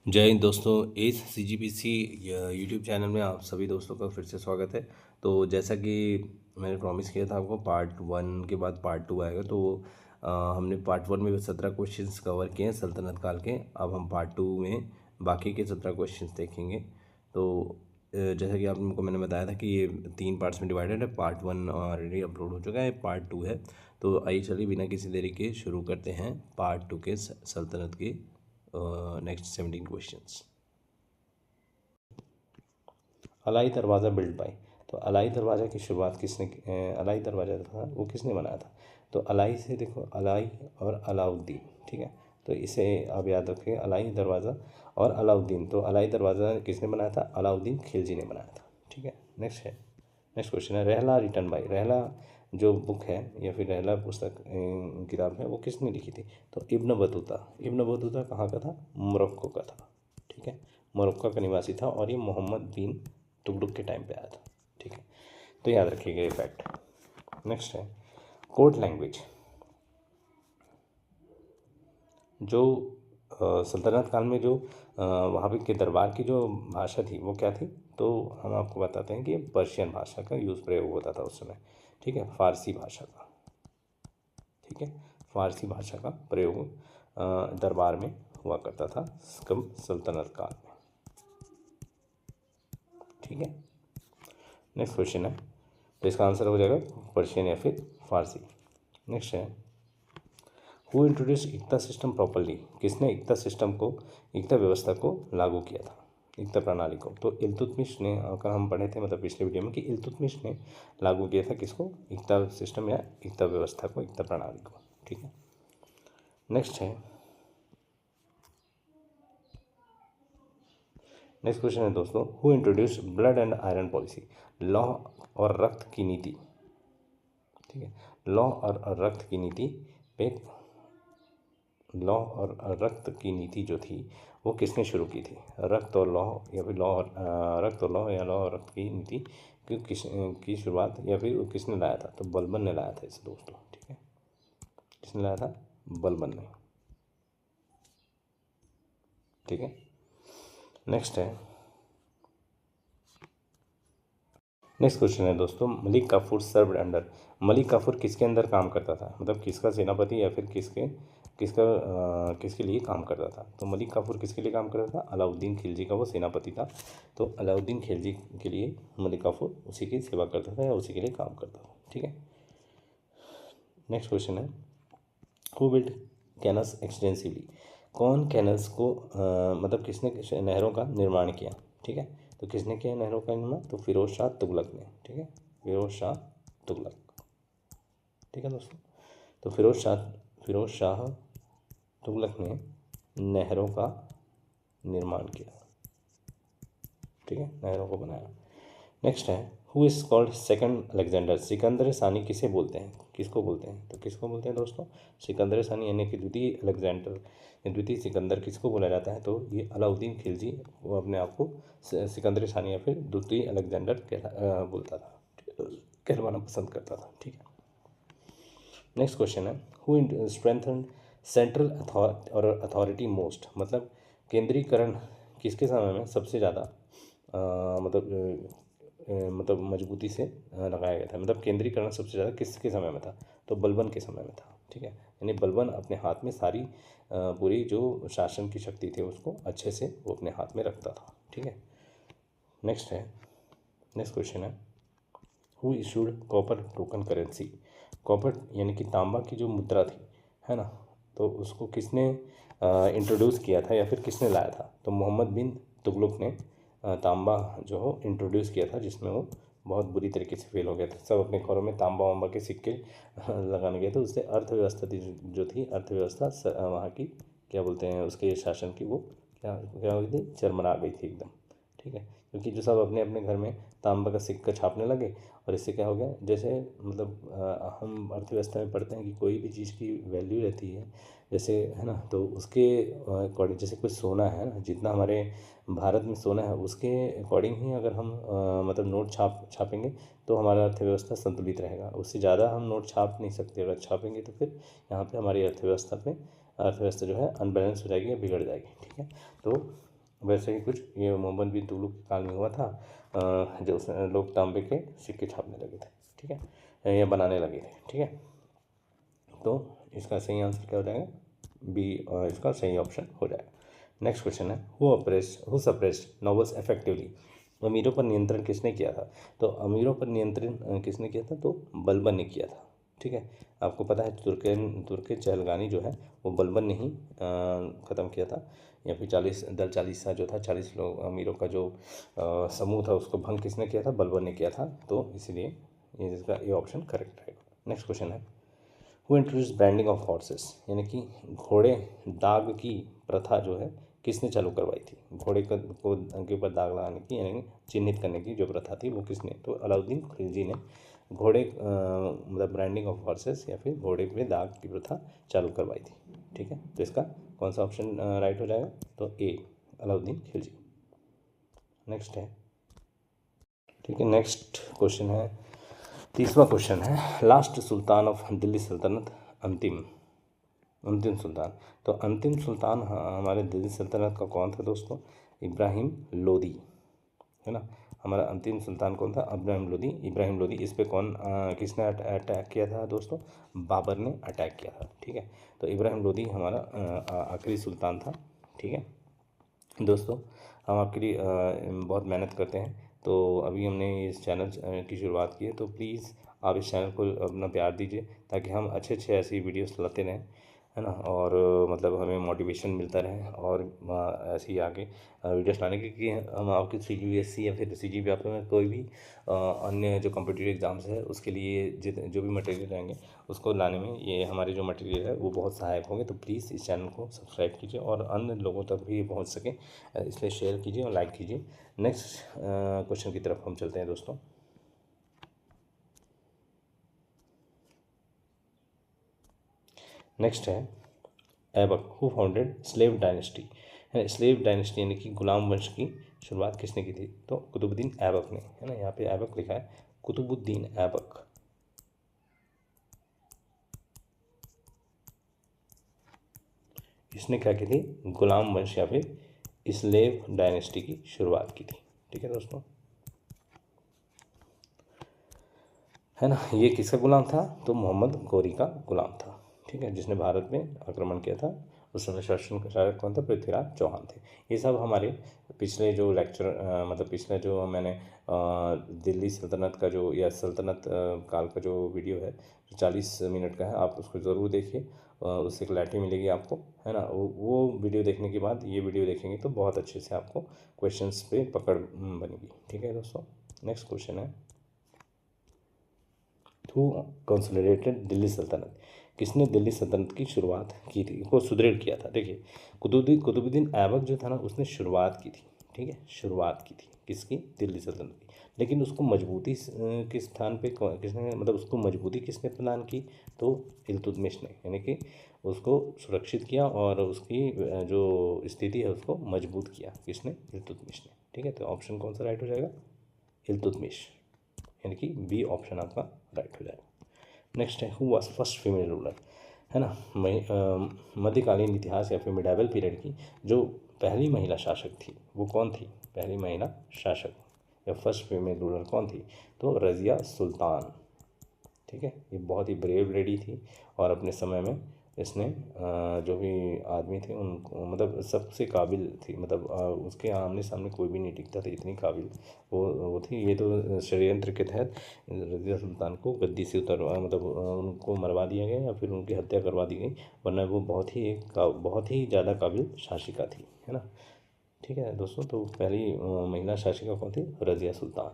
जय हिंद दोस्तों। इस CGPC यूट्यूब चैनल में आप सभी दोस्तों का फिर से स्वागत है। तो जैसा कि मैंने प्रॉमिस किया था आपको, पार्ट 1 के बाद पार्ट 2 आएगा। तो हमने पार्ट 1 में 17 क्वेश्चंस कवर किए हैं सल्तनत काल के। अब हम पार्ट 2 में बाकी के 17 क्वेश्चंस देखेंगे। तो जैसा कि आपको मैंने बताया था कि ये 3 पार्ट्स में डिवाइडेड है। पार्ट 1 ऑलरेडी अपलोड हो चुका है, पार्ट 2 है। तो आइए चलिए बिना किसी देरी के शुरू करते हैं पार्ट 2 के सल्तनत के नेक्स्ट 17 क्वेश्चंस। अलाई दरवाज़ा बिल्ड बाय। तो अलाई दरवाज़ा की शुरुआत किसने अलाई दरवाज़ा था वो किसने बनाया था? तो अलाई से देखो, अलाई और अलाउद्दीन, ठीक है। तो इसे आप याद रखिए, अलाई दरवाज़ा और अलाउद्दीन। तो अलाई दरवाज़ा किसने बनाया था? अलाउद्दीन खिलजी ने बनाया था, ठीक है। नेक्स्ट क्वेश्चन है, रहला रिटर्न बाय। रहला जो बुक है या फिर रहला पुस्तक किताब है वो किसने लिखी थी? तो इब्न बतूता। इब्न बतूता कहाँ का था? मोरक्को का था, ठीक है। मोरक्को का निवासी था और ये मोहम्मद बिन तुगलक के टाइम पे आया था, ठीक है। तो याद रखिएगा ये फैक्ट। नेक्स्ट है कोर्ट लैंग्वेज। जो सल्तनत काल में जो वहाँ पे के दरबार की जो भाषा थी वो क्या थी? तो हम आपको बताते हैं कि पर्शियन भाषा का यूज़ प्रयोग होता था उस समय, ठीक है। फारसी भाषा का, ठीक है। फारसी भाषा का प्रयोग दरबार में हुआ करता था कब? सल्तनत काल में, ठीक है। नेक्स्ट क्वेश्चन है, तो इसका आंसर हो जाएगा पर्शियन या फिर फारसी। नेक्स्ट है, हु इंट्रोड्यूस इक्ता सिस्टम प्रॉपरली। किसने इक्ता सिस्टम को, इक्ता व्यवस्था को लागू किया था, इक्ता प्रणाली को? तो इल्तुतमिश ने, अगर हम पढ़े थे मतलब पिछले वीडियो में कि इल्तुतमिश ने लागू किया था किसको? इक्ता सिस्टम या इक्ता व्यवस्था को, इक्ता प्रणाली को, ठीक है। नेक्स्ट क्वेश्चन है दोस्तों, who introduce blood and iron policy. लौ और रक्त की नीति, ठीक है। लौ और रक्त की नीति पे, लौ और रक्त की नीति जो थी वो किसने शुरू की थी? रक्त और लौ या फिर लौ और रक्त और लौ या लौ और रक्त की नीति की शुरुआत या फिर किसने लाया था? तो बलबन ने लाया था इसे दोस्तों, ठीक है। किसने लाया था? बलबन ने, ठीक है। नेक्स्ट क्वेश्चन है दोस्तों, मलिक काफूर सर्व्ड अंडर। मलिक काफूर किसके अंदर काम करता था? मतलब किसका सेनापति या फिर किसके लिए काम करता था? तो मलिक काफूर किसके लिए काम करता था? अलाउद्दीन खिलजी का वो सेनापति था। तो अलाउद्दीन खिलजी के लिए मलिक काफूर उसी की सेवा करता था या उसी के लिए काम करता था, ठीक है। नेक्स्ट क्वेश्चन है, हु बिल्ड कैनल्स एक्सटेंसिवली। कौन कैनल्स को मतलब किसने नहरों का निर्माण किया, ठीक है। तो किसने किया नहरों का निर्माण? तो फिरोज शाह तुगलक ने, ठीक है। फिरोज शाह तुगलक, ठीक है दोस्तों। तो फिरोज शाह तुगलक ने नहरों का निर्माण किया, ठीक है, नहरों को बनाया। नेक्स्ट है, who is called second Alexander. Sikandar सानी किसे बोलते हैं, किसको बोलते हैं? तो किसको बोलते हैं दोस्तों? सिकंदर सानी यानी कि द्वितीय अलेक्जेंडर, द्वितीय सिकंदर किसको बोला जाता है? तो ये अलाउद्दीन खिलजी वो अपने आप को सिकंदर सानी या फिर द्वितीय अलेक्जेंडर बोलता था, कहलवाना पसंद करता था, ठीक है। नेक्स्ट क्वेश्चन है, who strengthen central authority most. मतलब केंद्रीकरण किसके समय में सबसे ज़्यादा मतलब मजबूती से लगाया गया था? मतलब केंद्रीकरण सबसे ज़्यादा किसके समय में था? तो बलबन के समय में था, ठीक है। यानी बलबन अपने हाथ में सारी पूरी जो शासन की शक्ति थी उसको अच्छे से वो अपने हाथ में रखता था, ठीक है। नेक्स्ट क्वेश्चन है, who issued copper token currency. Copper यानी कि तांबा की जो मुद्रा थी, है ना, तो उसको किसने इंट्रोड्यूस किया था या फिर किसने लाया था? तो मोहम्मद बिन तुगलक ने तांबा जो हो इंट्रोड्यूस किया था, जिसमें वो बहुत बुरी तरीके से फेल हो गया था। सब अपने घरों में तांबा वांबा के सिक्के लगाने गए थे। उससे अर्थव्यवस्था जो थी अर्थव्यवस्था वहाँ की क्या बोलते हैं उसके शासन की, वो क्या क्या हुई थी? चरमरा गई थी एकदम, ठीक है। क्योंकि जो सब अपने अपने घर में तांबा का सिक्का छापने लगे और इससे क्या हो गया, जैसे मतलब हम अर्थव्यवस्था में पढ़ते हैं कि कोई भी चीज़ की वैल्यू रहती है, जैसे है ना, तो उसके अकॉर्डिंग, जैसे कुछ सोना है ना, जितना हमारे भारत में सोना है उसके अकॉर्डिंग ही अगर हम मतलब नोट छापेंगे तो हमारा अर्थव्यवस्था संतुलित रहेगा। उससे ज़्यादा हम नोट छाप नहीं सकते। अगर छापेंगे तो फिर यहाँ पे हमारी अर्थव्यवस्था जो है अनबैलेंस हो जाएगी या बिगड़ जाएगी, ठीक है। तो वैसे ही कुछ ये मोहम्मद बिन तुगलक के काल में हुआ था, जो लोग तांबे के सिक्के छापने लगे थे, ठीक है, या बनाने लगे थे, ठीक है। तो इसका सही आंसर क्या हो जाएगा, बी, और इसका सही ऑप्शन हो जाएगा। नेक्स्ट क्वेश्चन है, हु सप्रेस्ड नॉबल्स इफेक्टिवली, अमीरों पर नियंत्रण किसने किया था। तो अमीरों पर नियंत्रण किसने किया था, तो बलबन ने किया था, ठीक है। आपको पता है तुर्के चहलगानी जो है वो बलबन ने ही ख़त्म किया था, या फिर 40 जो था, 40 लोग अमीरों का जो समूह था उसको भंग किसने किया था, बलबन ने किया था। तो इसलिए ये ऑप्शन करेक्ट रहेगा। नेक्स्ट क्वेश्चन है, who introduce branding of horses, यानी कि घोड़े दाग की प्रथा जो है किसने चालू करवाई थी। घोड़े को के ऊपर दाग लगाने की, यानी चिन्हित करने की जो प्रथा थी वो किसने, तो अलाउद्दीन खिलजी ने घोड़े मतलब ब्रांडिंग ऑफ हॉर्सेस या फिर घोड़े पे दाग की प्रथा चालू करवाई थी, ठीक है। तो इसका कौन सा ऑप्शन राइट हो जाएगा, तो ए, अलाउद्दीन खिलजी। नेक्स्ट है, ठीक है, नेक्स्ट क्वेश्चन है, 30वां क्वेश्चन है, लास्ट सुल्तान ऑफ दिल्ली सल्तनत, अंतिम सुल्तान। तो अंतिम सुल्तान हमारे दिल्ली सल्तनत का कौन था दोस्तों, इब्राहिम लोदी, है ना। हमारा अंतिम सुल्तान कौन था, इब्राहिम लोदी। इस पे किसने अटैक किया था दोस्तों, बाबर ने अटैक किया था, ठीक है। तो इब्राहिम लोदी हमारा आखिरी सुल्तान था, ठीक है दोस्तों। हम आपके लिए बहुत मेहनत करते हैं, तो अभी हमने इस चैनल की शुरुआत की है, तो प्लीज़ आप इस चैनल को अपना प्यार दीजिए, ताकि हम अच्छे अच्छे ऐसी वीडियोस लाते रहें, है ना। और मतलब हमें मोटिवेशन मिलता रहे, और ऐसे ही आगे वीडियोस लाने की, कि हम आपके CBSE या फिर CGP आप में कोई भी अन्य जो कॉम्पिटिटिव एग्ज़ाम्स है उसके लिए जो भी मटेरियल रहेंगे उसको लाने में ये हमारे जो मटेरियल है वो बहुत सहायक होंगे। तो प्लीज़ इस चैनल को सब्सक्राइब कीजिए और अन्य लोगों तक भी पहुँच सके, इसलिए शेयर कीजिए और लाइक कीजिए। नेक्स्ट क्वेश्चन की तरफ हम चलते हैं दोस्तों। नेक्स्ट है, Aibak who founded slave dynasty, slave dynasty यानी कि गुलाम वंश की शुरुआत किसने की थी, तो कुतुबुद्दीन ऐबक ने, है ना। यहाँ पे ऐबक लिखा है, कुतुबुद्दीन ऐबक। इसने क्या की थी, गुलाम वंश या फिर स्लेव डायनेस्टी की शुरुआत की थी, ठीक है दोस्तों, है ना। ये किसका गुलाम था, तो मोहम्मद गौरी का गुलाम था, ठीक है, जिसने भारत में आक्रमण किया था। उस समय शासक कौन था, पृथ्वीराज चौहान थे। ये सब हमारे पिछले जो लेक्चर मतलब पिछले जो मैंने दिल्ली सल्तनत का जो या सल्तनत काल का जो वीडियो है जो 40 मिनट का है, आप उसको ज़रूर देखिए, उससे क्लैरिटी मिलेगी आपको, है ना। वो वीडियो देखने के बाद ये वीडियो देखेंगे तो बहुत अच्छे से आपको क्वेश्चंस पे पकड़ बनेगी, ठीक है दोस्तों। नेक्स्ट क्वेश्चन है, थ्रू कंसोलिडेटेड दिल्ली सल्तनत, किसने दिल्ली सल्तनत की शुरुआत की थी, को सुदृढ़ किया था। देखिए कुतुबुद्दीन ऐबक जो था ना, उसने शुरुआत की थी, ठीक है, शुरुआत की थी किसकी, दिल्ली सल्तनत की। लेकिन उसको मजबूती किस स्थान पे किसने, मतलब उसको मजबूती किसने प्रदान की, तो इल्तुतमिश ने, यानी कि उसको सुरक्षित किया और उसकी जो स्थिति है उसको मजबूत किया, किसने, इल्तुतमिश ने, ठीक है। तो ऑप्शन कौन सा राइट हो जाएगा, इल्तुतमिश, यानी कि बी ऑप्शन आपका राइट हो जाएगा। नेक्स्ट है, who was first female ruler, है ना। मध्यकालीन इतिहास या फिर मिडाइवल पीरियड की जो पहली महिला शासक थी वो कौन थी, पहली महिला शासक या फर्स्ट फीमेल रूलर कौन थी, तो रज़िया सुल्तान, ठीक है। ये बहुत ही ब्रेव लेडी थी, और अपने समय में इसने जो भी आदमी थे उनको, मतलब सबसे काबिल थी, मतलब उसके आमने सामने कोई भी नहीं टिकता था, इतनी काबिल वो थी। ये तो षड्यंत्र के तहत रज़िया सुल्तान को गद्दी से मतलब उनको मरवा दिया गया या फिर उनकी हत्या करवा दी गई, वरना वो बहुत ही ज़्यादा काबिल शासिका थी, है ना। ठीक है दोस्तों, तो पहली महिला शासिका कौन थी, रज़िया सुल्तान।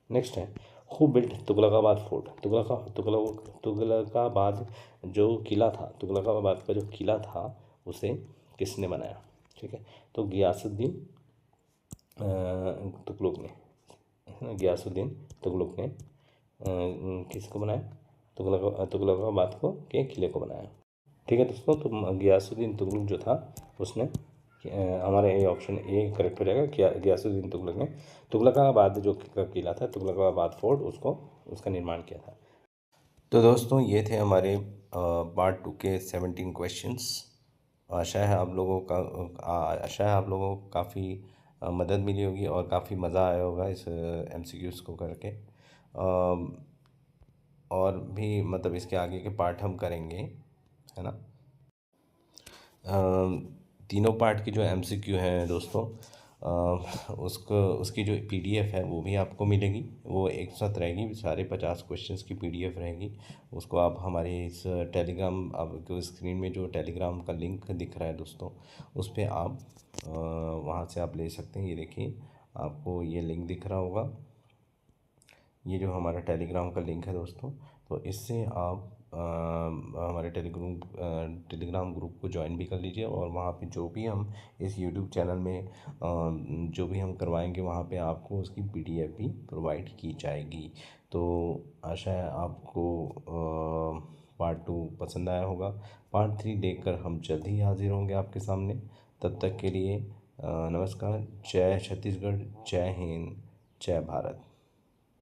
नेक्स्ट है, who built Tughlakabad fort, Tughlakabad जो किला था, तुगलकाबाद का जो किला था उसे किसने बनाया, ठीक है। तो गियासुद्दीन तुगलक ने, गियासुद्दीन तुगलक ने किसको बनाया, तुगलकाबाद को के किले को बनाया, ठीक है दोस्तों। तो गियासुद्दीन तुगलक जो था उसने हमारा ये ऑप्शन ए करेक्ट हो जाएगा, गियासुद्दीन तुगलक ने तुगलकाबाद जो किला था, तुगलकाबाद फोर्ट, उसका निर्माण किया था। तो दोस्तों ये थे हमारे पार्ट 2 के 17 क्वेश्चंस, आशा है आप लोगों को काफ़ी मदद मिली होगी और काफ़ी मज़ा आया होगा इस MCQs को करके। और भी मतलब इसके आगे के पार्ट हम करेंगे, है ना। तीनों पार्ट की जो MCQ हैं दोस्तों, उसको उसकी जो PDF है वो भी आपको मिलेगी। वो एक साथ रहेगी, सारे 50 क्वेश्चंस की PDF रहेगी। उसको आप हमारे इस टेलीग्राम, आपको स्क्रीन में जो टेलीग्राम का लिंक दिख रहा है दोस्तों, उस पर आप वहाँ से आप ले सकते हैं। ये देखिए, आपको ये लिंक दिख रहा होगा, ये जो हमारा टेलीग्राम का लिंक है दोस्तों। तो इससे आप हमारे टेलीग्राम ग्रुप को ज्वाइन भी कर लीजिए, और वहाँ पे जो भी हम इस यूट्यूब चैनल में जो भी हम करवाएंगे वहाँ पे आपको उसकी PDF भी प्रोवाइड की जाएगी। तो आशा है आपको पार्ट 2 पसंद आया होगा। पार्ट 3 देखकर हम जल्द ही हाजिर होंगे आपके सामने। तब तक के लिए नमस्कार। जय छत्तीसगढ़, जय हिंद, जय भारत।